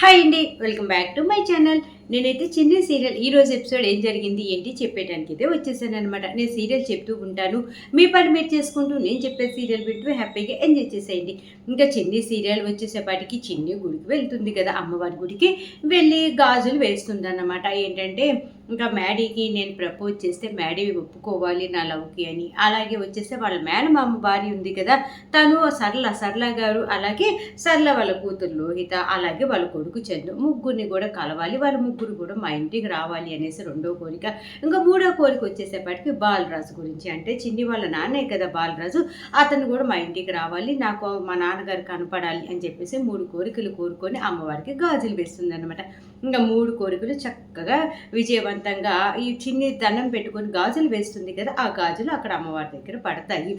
Hi అండి, welcome back to my channel. నేనైతే చిన్ని సీరియల్ ఈరోజు ఎపిసోడ్ ఏం జరిగింది ఏంటి చెప్పేటానికి అయితే వచ్చేసాను అనమాట. నేను సీరియల్ చెప్తూ ఉంటాను, మీ పని మీరు చేసుకుంటూ నేను చెప్పే సీరియల్ వింటూ హ్యాపీగా ఎంజాయ్ చేసేయండి. ఇంకా చిన్ని సీరియల్ వచ్చేసేపాటికి చిన్ని గుడికి వెళ్తుంది కదా, అమ్మవారి గుడికి వెళ్ళి గాజులు వేస్తుంది అన్నమాట. ఏంటంటే ఇంకా మ్యాడీకి నేను ప్రపోజ్ చేస్తే మ్యాడీ ఒప్పుకోవాలి నా లవ్కి అని. అలాగే వచ్చేస్తే వాళ్ళ మేనమామ భార్య ఉంది కదా, తను సరళ గారు, అలాగే సరళ వాళ్ళ కూతురు లోహిత, అలాగే వాళ్ళ కొడుకు చందు, ముగ్గురిని కూడా కలవాలి, వాళ్ళ ముగ్గురు కూడా మా ఇంటికి రావాలి అనేసి రెండో కోరిక. ఇంకా మూడో కోరిక వచ్చేసేపటికి బాలరాజు గురించి, అంటే చిన్ని వాళ్ళ నాన్నే కదా బాలరాజు, అతను కూడా మా ఇంటికి రావాలి, నాకు మా నాన్నగారు కనపడాలి అని చెప్పేసి మూడు కోరికలు కోరుకొని అమ్మవారికి గాజులు వేస్తుంది అనమాట. ఇంకా మూడు కోరికలు చక్కగా విజయవంతంగా ఈ చిన్ని దండం పెట్టుకొని గాజులు వేస్తుంది కదా, ఆ గాజులు అక్కడ అమ్మవారి దగ్గర పడతాయి.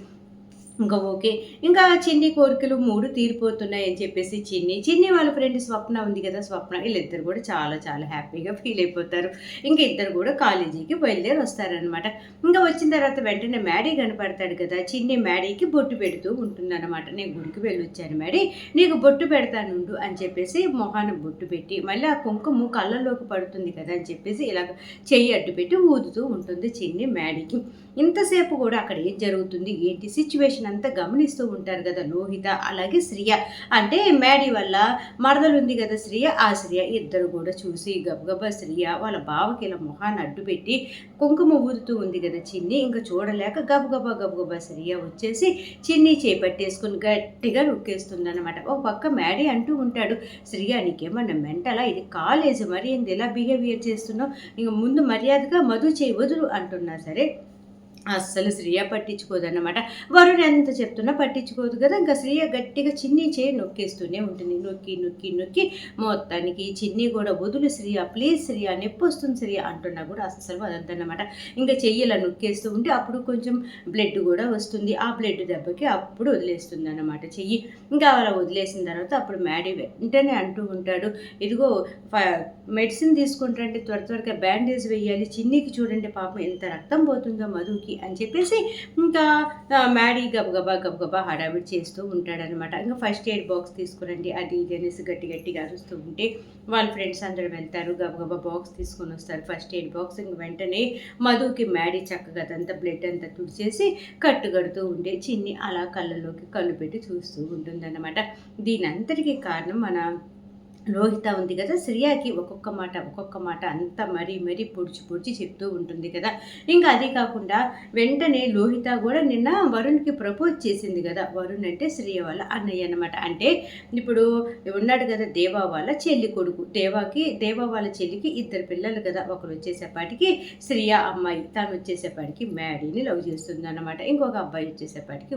ఇంకా ఓకే. ఇంకా చిన్ని కోరికలు 3 తీరిపోతున్నాయి అని చెప్పేసి చిన్ని వాళ్ళ ఫ్రెండ్ స్వప్న ఉంది కదా, స్వప్న వీళ్ళిద్దరు కూడా చాలా చాలా హ్యాపీగా ఫీల్ అయిపోతారు. ఇంకా ఇద్దరు కూడా కాలేజీకి బయలుదేరి వస్తారనమాట. ఇంకా వచ్చిన తర్వాత వెంటనే మ్యాడీ కనపడతాడు కదా, చిన్ని మ్యాడీకి బొట్టు పెడుతూ ఉంటుందన్నమాట. నేను గుడికి వెళ్ళొచ్చాను మ్యాడీ, నీకు బొట్టు పెడతానుండు అని చెప్పేసి మొహాన బొట్టు పెట్టి మళ్ళీ ఆ కుంకుమ కళ్ళల్లోకి పడుతుంది కదా అని చెప్పేసి ఇలా చెయ్యి అడ్డు పెట్టి ఊదుతూ ఉంటుంది చిన్ని మ్యాడీకి. ఇంతసేపు కూడా అక్కడ ఏం జరుగుతుంది ఏంటి సిచ్యువేషన్ అంతా గమనిస్తూ ఉంటారు కదా లోహిత, అలాగే శ్రియ, అంటే మ్యాడీ వల్ల మరదలు ఉంది కదా శ్రియ, ఆ శ్రియ ఇద్దరు కూడా చూసి గబగబా శ్రియ వాళ్ళ బావకి ఇలా మొహాన్ని అడ్డు పెట్టి కుంకుమ ఊదుతూ ఉంది కదా చిన్ని, ఇంకా చూడలేక గబగబా శ్రియ వచ్చేసి చిన్ని చేపట్టేసుకుని గట్టిగా నొక్కేస్తుంది అనమాట. ఒక పక్క మ్యాడీ అంటూ ఉంటాడు, శ్రియ నీకేమన్నా మెంటలా, ఇది కాలేజ్ మరి ఏంది ఇలా బిహేవియర్ చేస్తున్నావు, ఇంక ముందు మర్యాదగా మధు చేయి వదులు అంటున్నా సరే అస్సలు శ్రియ పట్టించుకోదన్నమాట. వరుణ్ ఎంత చెప్తున్నా పట్టించుకోదు కదా, ఇంకా శ్రియ గట్టిగా చిన్ని చేయి నొక్కేస్తూనే ఉంటుంది. నొక్కి మొత్తానికి చిన్ని కూడా వదులు శ్రియ, ప్లీజ్ శ్రియ, నొప్పి వస్తుంది శ్రియ అంటున్నా కూడా అస్సలు వదద్దన్నమాట. ఇంకా చెయ్యి ఇలా నొక్కేస్తూ ఉంటే అప్పుడు కొంచెం బ్లడ్ కూడా వస్తుంది, ఆ బ్లడ్ దెబ్బకి అప్పుడు వదిలేస్తుంది అన్నమాట చెయ్యి. ఇంకా అలా వదిలేసిన తర్వాత అప్పుడు మ్యాడీ వెంటనే అంటూ ఉంటాడు, ఇదిగో మెడిసిన్ తీసుకుంటారంటే త్వరగా బ్యాండేజ్ వేయాలి, చిన్నికి చూడండి పాపం ఎంత రక్తం పోతుందో మధుకి అని చెప్పేసి ఇంకా మ్యాడీ గబగబా హడావిడి చేస్తూ ఉంటాడనమాట. ఇంకా ఫస్ట్ ఎయిడ్ బాక్స్ తీసుకురండి అది ఇది అనేసి గట్టిగా అరుస్తూ ఉంటే వాళ్ళ ఫ్రెండ్స్ అందరూ వెళ్తారు, గబగబా బాక్స్ తీసుకొని వస్తారు ఫస్ట్ ఎయిడ్ బాక్స్. ఇంక వెంటనే మధుకి మ్యాడీ చక్కగా అదంతా బ్లడ్ అంతా తుడిచేసి కట్టుగడుతూ ఉంటే చిన్ని అలా కళ్ళలోకి కళ్ళు పెట్టి చూస్తూ ఉంటుందన్నమాట. దీని అంతటికీ కారణం మన లోహిత ఉంది కదా, శ్రియాకి ఒక్కొక్క మాట అంతా మరీ పొడిచి చెప్తూ ఉంటుంది కదా. ఇంకా అది కాకుండా వెంటనే లోహిత కూడా నిన్న వరుణ్కి ప్రపోజ్ చేసింది కదా, వరుణ్ అంటే శ్రియ వాళ్ళ అన్నయ్య అనమాట. అంటే ఇప్పుడు ఉన్నాడు కదా దేవా వాళ్ళ చెల్లి కొడుకు, దేవా వాళ్ళ చెల్లికి ఇద్దరు పిల్లలు కదా, ఒకరు వచ్చేసేపాటికి శ్రియ అమ్మాయి, తను వచ్చేసేపాటికి మ్యాడీని లవ్ చేస్తుంది అనమాట. ఇంకొక అబ్బాయి వచ్చేసేపాటికి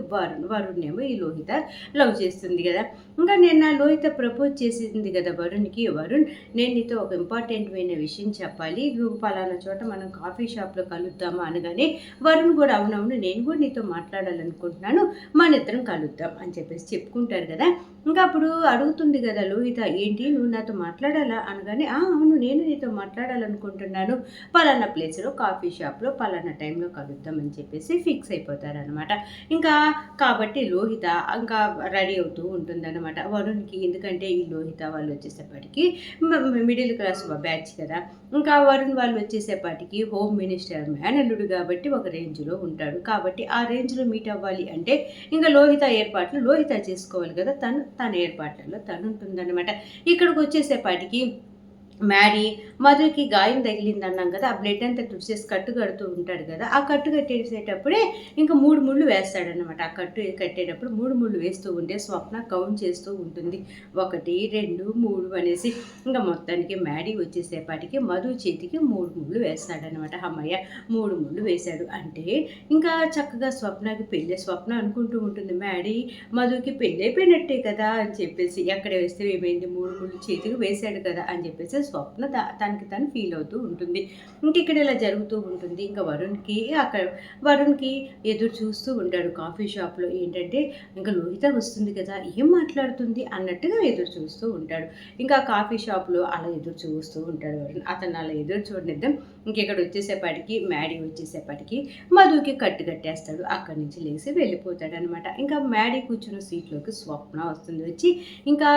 వరుణ్ ఏమో ఈ లోహిత లవ్ చేస్తుంది కదా. ఇంకా నిన్న లోహిత ప్రపోజ్ చేసింది కదా వరుణ్కి, వరుణ్ నేను నీతో ఒక ఇంపార్టెంట్మైన విషయం చెప్పాలి, నువ్వు పలానా చోట మనం కాఫీ షాప్లో కలుద్దామా అనగానే వరుణ్ కూడా అవునవును నేను కూడా నీతో మాట్లాడాలనుకుంటున్నాను, మన ఇద్దరం కలుద్దాం అని చెప్పేసి చెప్పుకుంటారు కదా. ఇంకా అప్పుడు అడుగుతుంది కదా లోహిత, ఏంటి నువ్వు నాతో మాట్లాడాలా అనగానే అవును నేను నీతో మాట్లాడాలనుకుంటున్నాను, పలానా ప్లేస్లో కాఫీ షాప్లో పలానా టైంలో కలుద్దాం అని చెప్పేసి ఫిక్స్ అయిపోతారనమాట. ఇంకా కాబట్టి లోహిత ఇంకా రెడీ అవుతూ ఉంటుందన్నమాట వరుణ్కి, ఎందుకంటే ఈ లోహిత వాళ్ళు వచ్చేసేపటికి మిడిల్ క్లాస్ బ్యాచ్ కదా, ఇంకా వరుణ్ వాళ్ళు వచ్చేసేపటికి హోమ్ మినిస్టర్ మేనల్లుడు కాబట్టి ఒక రేంజ్లో ఉంటాడు, కాబట్టి ఆ రేంజ్లో మీట్ అవ్వాలి అంటే ఇంకా లోహిత ఏర్పాట్లు లోహిత చేసుకోవాలి కదా, తన ఏర్పాట్లలో తను ఉంటుందన్నమాట. ఇక్కడికి వచ్చేసేపటికి మ్యాడీ మధుకి గాయం తగిలింది అన్నాం కదా, ఆ బ్లడ్ అంతా తుడిచేసి కట్టు కడుతూ ఉంటాడు కదా, ఆ కట్టు కట్టేసేటప్పుడే ఇంకా 3 ముళ్ళు వేస్తాడనమాట. ఆ కట్టు కట్టేటప్పుడు 3 ముళ్ళు వేస్తూ ఉంటే స్వప్న కౌంట్ చేస్తూ ఉంటుంది, 1 2 3 అనేసి. ఇంకా మొత్తానికి మ్యాడీ వచ్చేసేపటికి మధు చేతికి 3 ముళ్ళు వేస్తాడనమాట. అమ్మయ్య 3 ముళ్ళు వేశాడు అంటే ఇంకా చక్కగా స్వప్నకి పెళ్ళి, స్వప్న అనుకుంటూ ఉంటుంది మ్యాడీ మధుకి పెళ్ళి అయిపోయినట్టే కదా అని చెప్పేసి, ఎక్కడ వేస్తే ఏమైంది 3 ముళ్ళు చేతికి వేశాడు కదా అని చెప్పేసి స్వప్న తనకి తను ఫీల్ అవుతూ ఉంటుంది. ఇంక ఇక్కడ ఇలా జరుగుతూ ఉంటుంది. ఇంకా వరుణ్‌కి ఎదురు చూస్తూ ఉంటాడు కాఫీ షాప్‌లో. ఏంటంటే ఇంక లోహిత వస్తుంది కదా! ఏం మాట్లాడుతుంది అన్నట్టుగా ఎదురు చూస్తూ ఉంటాడు. ఇంకా కాఫీ షాప్‌లో అలా ఎదురు చూస్తూ ఉంటాడు వరుణ్. అతను అలా ఎదురు చూడనిద్దాం. ఇంకిక్కడ వచ్చేసేపాటికి మ్యాడీ వచ్చేసేపాటికి మధుకి కట్టేస్తాడు. అక్కడి నుంచి లేసి వెళ్ళిపోతాడనమాట. ఇంకా మ్యాడీ కూర్చున్న సీట్లోకి స్వప్న వస్తుంది. వచ్చి ఇంకా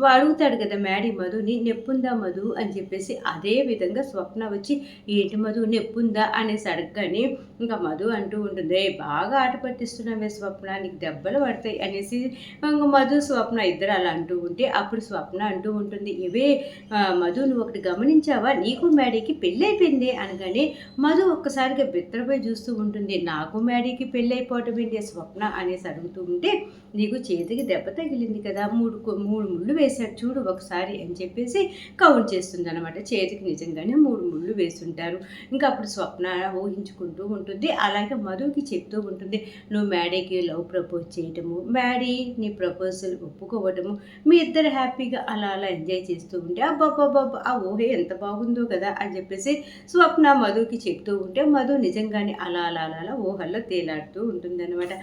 అడుగుతాడు కదా మ్యాడీ మధుని, "నొప్పుందా మధు" అని చెప్పేసి. అదే విధంగా స్వప్న వచ్చి, "ఏంటి మధు నొప్పుందా" అనేసి అడగగానే ఇంకా మధు అంటూ ఉంటుంది, "ఏయ్ బాగా ఆట పట్టిస్తున్నావే స్వప్న, నీకు దెబ్బలు పడతాయి" అనేసి ఇంక మధు స్వప్న ఇద్దరు అలా అంటూ ఉంటే అప్పుడు స్వప్న అంటూ ఉంటుంది, మధు నువ్వు ఒకటి గమనించావా, నీకు మ్యాడీకి పెళ్ళైపోయింది అనగానే మధు ఒక్కసారిగా బిత్తరపోయి చూస్తూ ఉంటుంది. నాకు మ్యాడీకి పెళ్ళైపోవటం ఏంటి స్వప్న అనేసి అడుగుతూ ఉంటే, "నీకు చేతికి దెబ్బ తగిలింది కదా, మూడు ముళ్ళు వేశాడు చూడు ఒకసారి" అని చెప్పేసి కౌంట్ చేస్తుంది అనమాట. చేతికి నిజంగానే 3 ముళ్ళు వేస్తుంటారు. ఇంకా అప్పుడు స్వప్న ఊహించుకుంటూ ఉంటుంది. అలాగే మధుకి చెప్తూ ఉంటుంది, "నువ్వు మ్యాడీకి లవ్ ప్రపోజ్ చేయటము, మ్యాడీ నీ ప్రపోజల్ ఒప్పుకోవటము, మీ ఇద్దరు హ్యాపీగా అలా అలా ఎంజాయ్ చేస్తూ ఉంటే అబ్బబ్బబ్బబ్బా ఆ ఊహే ఎంత బాగుందో కదా" అని చెప్పేసి స్వప్న మధుకి చెప్తూ ఉంటే మధు నిజంగానే అలా అలా అలా అలా ఊహల్లో తేలాడుతూ ఉంటుందన్నమాట.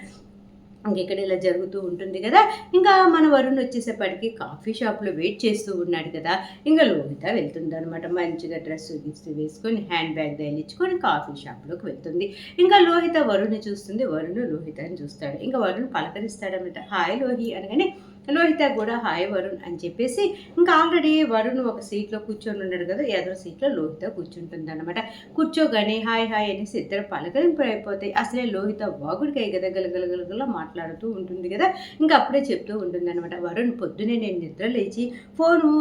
ఇంకెక్కడ ఇలా జరుగుతూ ఉంటుంది కదా. ఇంకా మన వరుణ్ వచ్చేసేపటికి కాఫీ షాప్లో వెయిట్ చేస్తూ ఉన్నాడు కదా. ఇంకా లోహిత వెళ్తుందనమాట. మంచిగా డ్రెస్సు గిస్సు వేసుకొని హ్యాండ్ బ్యాగ్ తగిలించుకొని కాఫీ షాప్లోకి వెళ్తుంది. ఇంకా లోహిత వరుణ్ని చూస్తుంది, వరుణ్ లోహితని చూస్తాడు. ఇంకా వరుణ్ పలకరిస్తాడనమాట, "హాయ్ లోహి" అనగానే లోహిత కూడా "హాయ్ వరుణ్" అని చెప్పేసి ఇంకా ఆల్రెడీ వరుణ్ ఒక సీట్లో కూర్చొని ఉన్నాడు కదా, ఎదురు సీట్లో లోహిత కూర్చుంటుందన్నమాట. కూర్చోగానే హాయ్ హాయ్ అనేసి ఇద్దరు పలకరింపులు అయిపోతాయి. అసలే లోహిత వాగుడికాయ కదా గలగలగలగల మాట్లాడుతూ ఉంటుంది కదా. ఇంకా అప్పుడే చెప్తూ ఉంటుందన్నమాట, "వరుణ్ పొద్దునే నేను నిద్ర లేచి ఫోను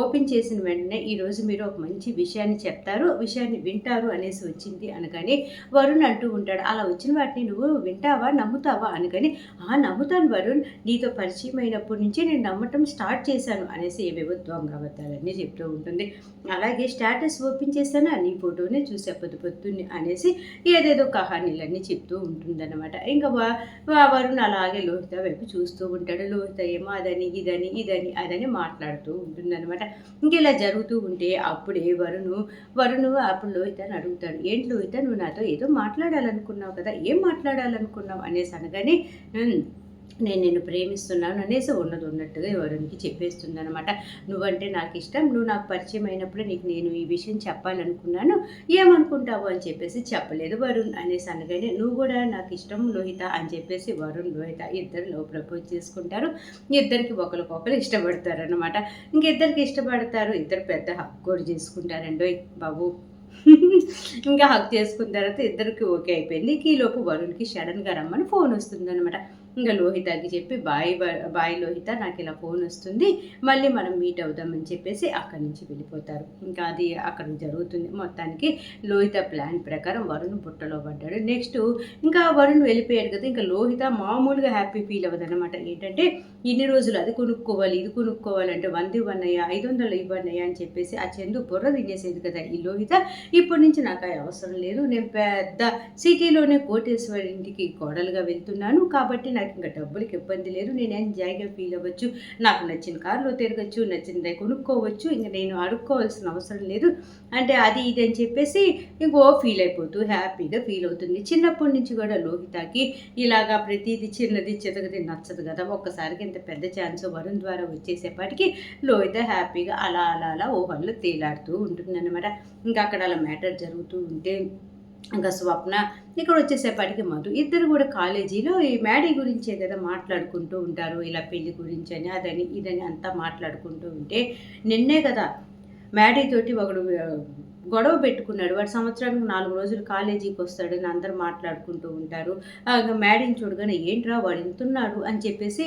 ఓపెన్ చేసిన వెంటనే ఈరోజు మీరు ఒక మంచి విషయాన్ని వింటారు అనేసి వచ్చింది" అనగానే వరుణ్ అంటూ ఉంటాడు, "అలా వచ్చిన వాటిని నువ్వు వింటావా, నమ్ముతావా" అనగానే నమ్ముతాను వరుణ్, నీతో పరిచయం అయినప్పటి నుంచి నేను నమ్మటం స్టార్ట్ చేశాను" అనేసి ఏవేవో దొంగ అబద్ధాలన్నీ చెప్తూ ఉంటుంది. అలాగే స్టేటస్ ఓపెన్ చేశానా, నీ ఫోటోనే చూసా పొద్దున్నే అనేసి ఏదేదో కహానీలన్నీ చెప్తూ ఉంటుందన్నమాట. ఇంకా వరుణ్ అలాగే లోహిత వైపు చూస్తూ ఉంటాడు. లోహిత ఏమో అదని అదని మాట్లాడుతూ ఉంటుందన్నమాట. ఇంక ఇలా జరుగుతూ ఉంటే అప్పుడే వరుణ్ అప్పుడు లోహితని అడుగుతాడు, "ఏంటి లోహిత, నువ్వు నాతో ఏదో మాట్లాడాలనుకున్నావు కదా, ఏం మాట్లాడాలనుకున్నావు" అనేసి అనగానే నేను నిన్ను ప్రేమిస్తున్నాను అనేసి ఉన్నట్టుగా వరుణ్కి చెప్పేస్తుందనమాట. "నువ్వంటే నాకు ఇష్టం, నువ్వు నాకు పరిచయం అయినప్పుడు నేను ఈ విషయం చెప్పాలనుకున్నాను, ఏమనుకుంటావు" అని చెప్పేసి చెప్పలేదు వరుణ్ అనేసి అనగానే, "నువ్వు కూడా నాకు ఇష్టం లోహిత" అని చెప్పేసి వరుణ్ లోహిత ఇద్దరు లవ్ ప్రపోజ్ చేసుకుంటారు. ఇద్దరికి ఒకరికొకరు ఇష్టపడతారనమాట. ఇంకిద్దరికి ఇష్టపడతారు, ఇద్దరు పెద్ద హక్ కూడా చేసుకుంటారండోయ్ బాబు. ఇంకా హక్ చేసుకున్న తర్వాత ఇద్దరికి ఓకే అయిపోయింది. ఈలోపు వరుణ్కి సడన్గా రమ్మని ఫోన్ వస్తుందనమాట. ఇంకా లోహితకి చెప్పి, బాయ్ లోహిత, నాకు ఇలా ఫోన్ వస్తుంది, మళ్ళీ మనం మీట్ అవుదామని చెప్పేసి అక్కడి నుంచి వెళ్ళిపోతారు. ఇంకా అది అక్కడ జరుగుతుంది. మొత్తానికి లోహిత ప్లాన్ ప్రకారం వరుణ్ బుట్టలో పడ్డాడు. నెక్స్ట్ ఇంకా వరుణ్ వెళ్ళిపోయాడు కదా. ఇంకా లోహిత మామూలుగా హ్యాపీ ఫీల్ అవ్వదన్నమాట. ఏంటంటే ఇన్ని రోజులు అది కొనుక్కోవాలి ఇది కొనుక్కోవాలంటే 100 ఇవ్వన్నయ్యా, 500 ఇవ్వన్నయ్యా అని చెప్పేసి ఆ చందు బుర్ర తినేసేది కదా ఈ లోహిత. ఇప్పటి నుంచి నాకు అవసరం లేదు, నేను పెద్ద సిటీలోనే కోటేశ్వరి ఇంటికి కోడలుగా వెళ్తున్నాను కాబట్టి నాకు ఇంకా డబ్బులకి ఇబ్బంది లేదు, నేను ఎంజాయ్గా ఫీల్ అవ్వచ్చు, నాకు నచ్చిన కారులో తిరగచ్చు, నచ్చిందే కొనుక్కోవచ్చు, ఇంకా నేను అడుక్కోవాల్సిన అవసరం లేదు అంటే అది ఇది అని చెప్పేసి ఇంకో ఫీల్ అయిపోతూ హ్యాపీగా ఫీల్ అవుతుంది. చిన్నప్పటి నుంచి కూడా లోహితకి ఇలాగా ప్రతిదీ చిన్నది చితకది నచ్చదు కదా. ఒక్కసారికి ఇంత పెద్ద ఛాన్స్ వరుణ్ ద్వారా వచ్చేసేపాటికి లోహిత హ్యాపీగా అలా అలా అలా ఊహల్లో తేలాడుతూ ఉంటుందన్నమాట. ఇంకా అక్కడ అలా మ్యాటర్ జరుగుతూ ఉంటే ఇంకా స్వప్న ఇక్కడ వచ్చేసేపటికి మధు ఇద్దరు కూడా కాలేజీలో ఈ మ్యాడీ గురించే కదా మాట్లాడుకుంటూ ఉంటారు. ఇలా పెళ్లి గురించి అని అదని ఇదని అంతా మాట్లాడుకుంటూ ఉంటే నిన్నే కదా మ్యాడీ తోటి ఒకడు గొడవ పెట్టుకున్నాడు. వాడు సంవత్సరానికి 4 రోజులు కాలేజీకి వస్తాడని అందరూ మాట్లాడుకుంటూ ఉంటారు. మ్యాడీని చూడగానే ఏంట్రా వాడు ఇంతున్నాడు అని చెప్పేసి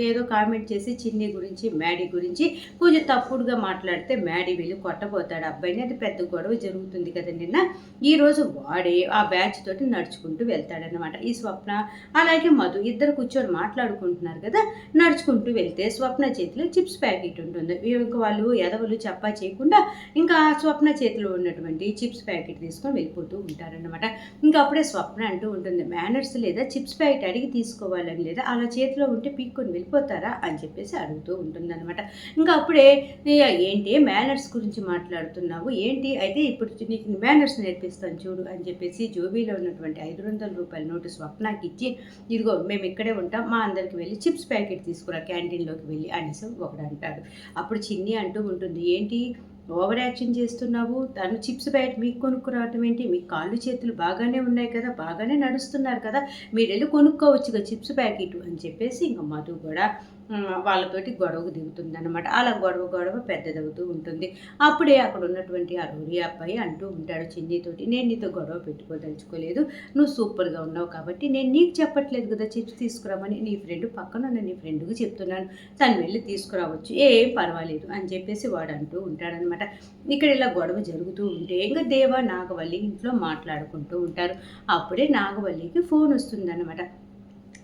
ఏదో కామెంట్ చేసి చిన్ని గురించి మ్యాడీ గురించి కొంచెం తప్పుడుగా మాట్లాడితే మ్యాడీ వెళ్ళి కొట్టబోతాడు అబ్బాయిని. అది పెద్ద గొడవ జరుగుతుంది కదా నిన్న. ఈరోజు వాడే ఆ బ్యాచ్ తోటి నడుచుకుంటూ వెళ్తాడనమాట. ఈ స్వప్న అలాగే మధు ఇద్దరు కూర్చొని మాట్లాడుకుంటున్నారు కదా. నడుచుకుంటూ వెళ్తే స్వప్న చేతిలో చిప్స్ ప్యాకెట్ ఉంటుంది. ఇంకా వాళ్ళు ఎదవలు చెప్పా చేయకుండా ఇంకా స్వప్న చేతిలో ఉన్న ఉన్నటువంటి చిప్స్ ప్యాకెట్ తీసుకొని వెళ్ళిపోతూ ఉంటారనమాట. ఇంకా అప్పుడే స్వప్న అంటూ ఉంటుంది, మేనర్స్ లేదా చిప్స్ ప్యాకెట్ అడిగి తీసుకోవాలని లేదా అలా చేతిలో ఉంటే పీక్కొని వెళ్ళిపోతారా అని చెప్పేసి అడుగుతూ ఉంటుందన్నమాట. ఇంకా అప్పుడే ఏంటి మేనర్స్ గురించి మాట్లాడుతున్నావు ఏంటి, అయితే ఇప్పుడు నీకు మేనర్స్ నేర్పిస్తాను చూడు అని చెప్పేసి జోబీలో ఉన్నటువంటి 500 రూపాయల నోటు స్వప్నకి ఇచ్చి, ఇదిగో మేము ఇక్కడే ఉంటాం, మా అందరికి వెళ్ళి చిప్స్ ప్యాకెట్ తీసుకురా క్యాంటీన్లోకి వెళ్ళి అనేసి ఒకడు అంటాడు. అప్పుడు చిన్ని అంటూ ఉంటుంది, ఏంటి ఓవర్ యాక్షన్ చేస్తున్నావు, తను చిప్స్ ప్యాకెట్ మీకు కొనుక్కురావటం ఏంటి, మీ కాళ్ళు చేతులు బాగానే ఉన్నాయి కదా, బాగానే నడుస్తున్నారు కదా, మీరు వెళ్ళి కొనుక్కోవచ్చుగా చిప్స్ ప్యాకెట్ అని చెప్పేసి ఇంకా మధు కూడా వాళ్ళతోటి గొడవకు దిగుతుందన్నమాట. అలా గొడవ పెద్దదవుతూ ఉంటుంది. అప్పుడే అక్కడ ఉన్నటువంటి ఆ రౌడీ అబ్బాయి అంటూ ఉంటాడు చిన్నితోటి, నేను నీతో గొడవ పెట్టుకోదలుచుకోలేదు, నువ్వు సూపర్గా ఉన్నావు కాబట్టి నేను నీకు చెప్పట్లేదు కదా చిప్స్ తీసుకురామని, నీ ఫ్రెండ్ పక్కన ఉన్న నీ ఫ్రెండ్కి చెప్తున్నాను, తను వెళ్ళి తీసుకురావచ్చు ఏం పర్వాలేదు అని చెప్పేసి వాడు అంటూ ఉంటాడనమాట. ఇక్కడ ఇలా గొడవ జరుగుతూ ఉంటే ఇంకా దేవ నాగవల్లి ఇంట్లో మాట్లాడుకుంటూ ఉంటారు. అప్పుడే నాగవల్లికి ఫోన్ వస్తుందన్నమాట.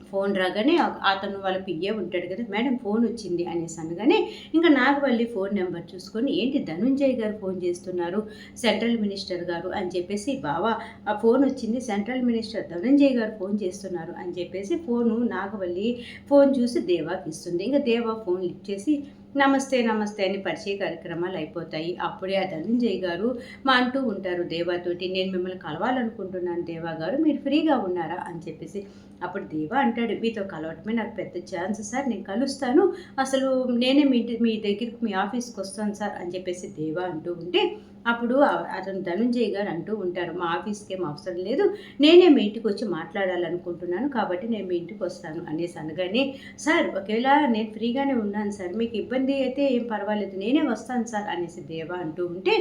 ఫోన్ రాగానే అతను వాళ్ళ పిఏ ఉంటాడు కదా, మేడం ఫోన్ వచ్చింది అనేసి అనగానే ఇంకా నాగవల్లి ఫోన్ నెంబర్ చూసుకొని, ఏంటి ధనుంజయ్ గారు ఫోన్ చేస్తున్నారు, సెంట్రల్ మినిస్టర్ గారు అని చెప్పేసి, బావా ఆ ఫోన్ వచ్చింది, సెంట్రల్ మినిస్టర్ ధనుంజయ్ గారు ఫోన్ చేస్తున్నారు అని చెప్పేసి ఫోను నాగవల్లి ఫోన్ చూసి దేవాకి ఇస్తుంది. ఇంకా దేవా ఫోన్ లిఫ్ట్ చేసి నమస్తే నమస్తే అని పరిచయ కార్యక్రమాలు అయిపోతాయి. అప్పుడే ఆ ధనంజయ్ గారు అంటూ ఉంటారు దేవాతోటి, నేను మిమ్మల్ని కలవాలనుకుంటున్నాను దేవా గారు, మీరు ఫ్రీగా ఉన్నారా అని చెప్పేసి. అప్పుడు దేవా అంటాడు, మీతో కలవటమే నాకు పెద్ద ఛాన్స్ సార్, నేను కలుస్తాను, అసలు నేనే మీ దగ్గరికి మీ ఆఫీస్కి వస్తాను సార్ అని చెప్పేసి దేవా అంటూ ఉంటే, అప్పుడు అతను ధనుంజయ్ గారు అంటూ ఉంటారు, మా ఆఫీస్కి ఏం అవసరం లేదు, నేనే మీ ఇంటికి వచ్చి మాట్లాడాలనుకుంటున్నాను కాబట్టి నేను మీ ఇంటికి వస్తాను అనేసి అనగానే, సార్ ఒకవేళ నేను ఫ్రీగానే ఉన్నాను సార్, మీకు ఇబ్బంది అయితే ఏం పర్వాలేదు, నేనే వస్తాను సార్ అనేసి దేవా అంటూ ఉంటే,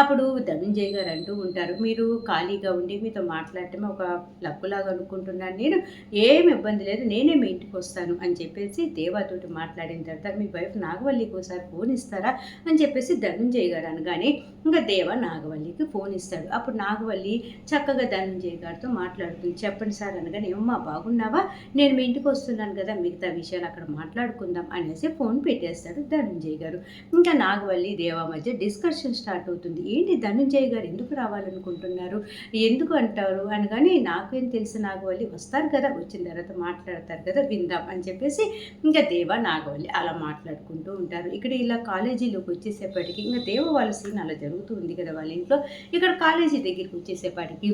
అప్పుడు ధనుంజయ్ గారు అంటూ ఉంటారు, మీరు ఖాళీగా ఉండి మీతో మాట్లాడటమే ఒక లక్కులాగా అనుకుంటున్నాను, నేను ఏం ఇబ్బంది లేదు, నేనే మీ ఇంటికి వస్తాను అని చెప్పేసి దేవాతోటి మాట్లాడిన తర్వాత, మీ వైఫ్ నాగవల్లికి ఒకసారి ఫోన్ ఇస్తారా అని చెప్పేసి ధనుంజయ్ గారు అనగానే ఇంకా దేవ నాగవల్లికి ఫోన్ ఇస్తాడు. అప్పుడు నాగవల్లి చక్కగా ధనంజయ్ గారితో మాట్లాడుతుంది. చెప్పండి సార్ అనగానే, ఏమమ్మా బాగున్నావా, నేను మీ ఇంటికి వస్తున్నాను కదా, మిగతా విషయాలు అక్కడ మాట్లాడుకుందాం అనేసి ఫోన్ పెట్టేస్తాడు ధనంజయ్ గారు. ఇంకా నాగవల్లి దేవ మధ్య డిస్కషన్ స్టార్ట్ అవుతుంది. ఏంటి ధనంజయ్ గారు ఎందుకు రావాలనుకుంటున్నారు, ఎందుకు అంటారు అనగానే, నాకేం తెలుసు నాగవల్లి, వస్తారు కదా, వచ్చిన తర్వాత మాట్లాడతారు కదా, విందాం అని చెప్పేసి ఇంకా దేవ నాగవల్లి అలా మాట్లాడుకుంటూ ఉంటారు. ఇక్కడ ఇలా కాలేజీలోకి వచ్చేసేపటికి ఇంకా దేవ వాళ్ళ సీన్ అలా జరుగుతూ ఉంది కదా వాళ్ళ ఇంట్లో. ఇక్కడ కాలేజీ దగ్గరికి వచ్చేసేపాటికి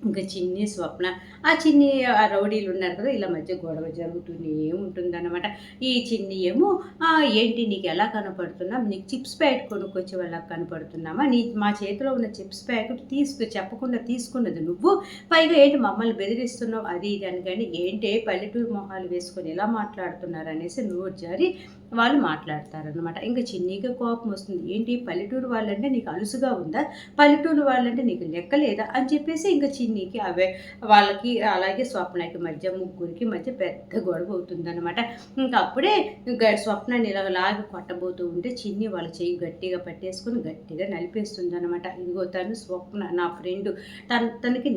ఇంకా చిన్ని స్వప్న ఆ రౌడీలు ఉన్నారు కదా, ఇలా మధ్య గొడవ జరుగుతూనే ఉంటుందన్నమాట. ఈ చిన్ని ఏమో, ఏంటి నీకు ఎలా కనపడుతున్నాం, నీకు చిప్స్ ప్యాకెట్ కొనుక్కొచ్చే వాళ్ళకి కనపడుతున్నామా, మా చేతిలో ఉన్న చిప్స్ ప్యాకెట్ చెప్పకుండా తీసుకున్నది నువ్వు, పైగా ఏంటి మమ్మల్ని బెదిరిస్తున్నావు అది ఇది అని, కానీ ఏంటి పల్లెటూరు మొహాలు వేసుకొని ఎలా మాట్లాడుతున్నారు అనేసి నోరు జారి వాళ్ళు మాట్లాడతారనమాట. ఇంకా చిన్నికి కోపం వస్తుంది, ఏంటి పల్లెటూరు వాళ్ళంటే నీకు అలుసుగా ఉందా, పల్లెటూరు వాళ్ళంటే నీకు లెక్క లేదా అని చెప్పేసి ఇంకా చిన్నికి వాళ్ళకి అలాగే స్వప్నకి మధ్య ముగ్గురికి మధ్య పెద్ద గొడవ అవుతుందన్నమాట. ఇంకా అప్పుడే స్వప్నాన్ని ఇలా లాగి కొట్టబోతూ ఉంటే చిన్ని వాళ్ళ చెయ్యి గట్టిగా పట్టేసుకుని గట్టిగా నలిపేస్తుంది అనమాట. ఇదిగో తను స్వప్న నా ఫ్రెండ్, తనకి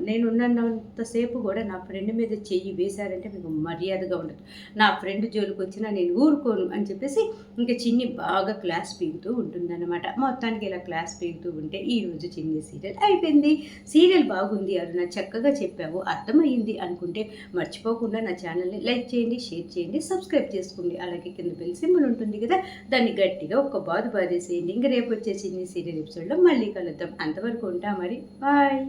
నేనున్నంతసేపు కూడా నా ఫ్రెండ్ మీద చెయ్యి వేశారంటే మీకు మర్యాదగా ఉండదు, నా ఫ్రెండ్ జోలికి వచ్చినా నేను ఊరుకోను అని చెప్పేసి ఇంకా చిన్ని బాగా క్లాస్ పీగుతూ ఉంటుందన్నమాట. మొత్తానికి ఇలా క్లాస్ పీగుతూ ఉంటే ఈరోజు చిన్ని సీరియల్ అయిపోయింది. సీరియల్ బాగుంది అరుణ, చక్కగా చెప్పావు, అర్థమయ్యింది అనుకుంటే మర్చిపోకుండా నా ఛానల్ని లైక్ చేయండి, షేర్ చేయండి, సబ్స్క్రైబ్ చేసుకోండి. అలాగే కింద బెల్ సింబల్ ఉంటుంది కదా, దాన్ని గట్టిగా ఒక బాధేసేయండి. ఇంక రేపు వచ్చే చిన్ని సీరియల్ ఎపిసోడ్లో మళ్ళీ కలుద్దాం. అంతవరకు ఉంటా మరి, బాయ్.